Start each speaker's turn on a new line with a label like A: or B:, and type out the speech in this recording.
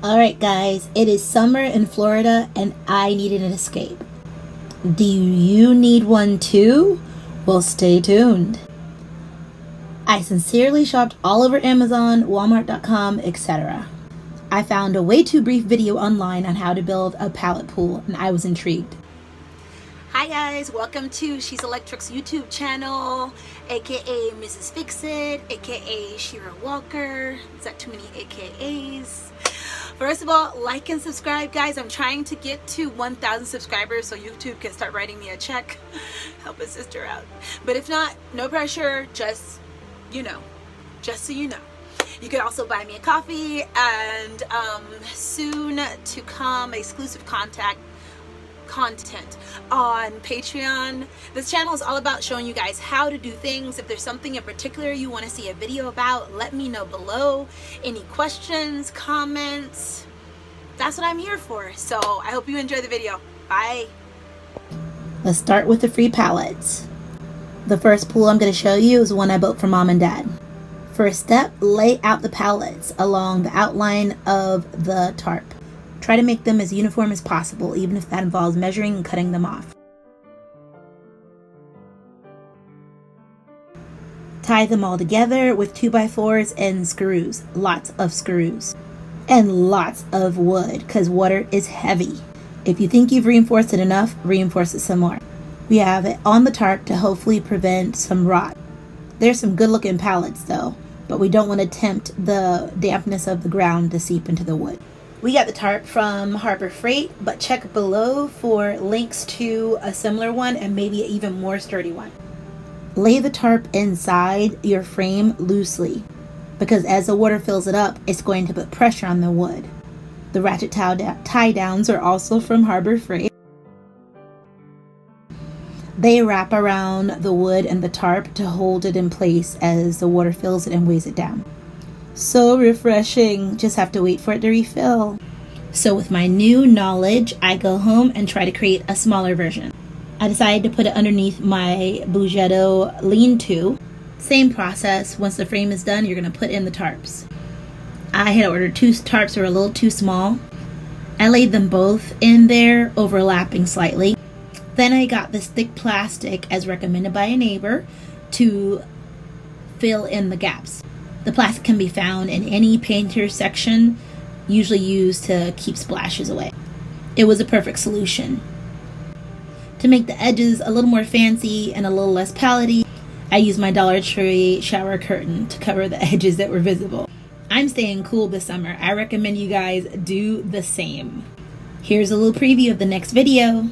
A: Alright guys, it is summer in Florida and I needed an escape. Do you need one too? Well, stay tuned. I sincerely shopped all over Amazon, Walmart.com, etc. I found a way too brief video online on how to build a pallet pool and I was intrigued. Hi guys, welcome to She's Electric's YouTube channel, aka Mizz-fix-it, aka Shira Walker. Is that too many AKAs? First of all, like and subscribe, guys. I'm trying to get to 1,000 subscribers so YouTube can start writing me a check. Help a sister out. But if not, no pressure, just so you know. You can also buy me a coffee, and soon to come exclusive content on Patreon. This channel is all about showing you guys how to do things. If there's something in particular you want to see a video about, let me know below. Any questions, comments, that's what I'm here for. So I hope you enjoy the video. Bye. Let's start with the free pallets. The first pool I'm going to show you is one I built for mom and dad. First step, lay out the pallets along the outline of the tarp. Try to make them as uniform as possible, even if that involves measuring and cutting them off. Tie them all together with 2x4s and screws. Lots of screws. And lots of wood, because water is heavy. If you think you've reinforced it enough, reinforce it some more. We have it on the tarp to hopefully prevent some rot. There's some good looking pallets though, but we don't want to tempt the dampness of the ground to seep into the wood. We got the tarp from Harbor Freight, but check below for links to a similar one and maybe an even more sturdy one. Lay the tarp inside your frame loosely, because as the water fills it up, it's going to put pressure on the wood. The ratchet tie downs are also from Harbor Freight. They wrap around the wood and the tarp to hold it in place as the water fills it and weighs it down. So refreshing, just have to wait for it to refill. So with my new knowledge, I go home and try to create a smaller version. I decided to put it underneath my Buisness lean-to. Same process, once the frame is done, you're going to put in the tarps. I had ordered 2 tarps that were a little too small. I laid them both in there, overlapping slightly. Then I got this thick plastic, as recommended by a neighbor, to fill in the gaps. The plastic can be found in any painter section, usually used to keep splashes away. It was a perfect solution. To make the edges a little more fancy and a little less pallety, I used my Dollar Tree shower curtain to cover the edges that were visible. I'm staying cool this summer. I recommend you guys do the same. Here's a little preview of the next video.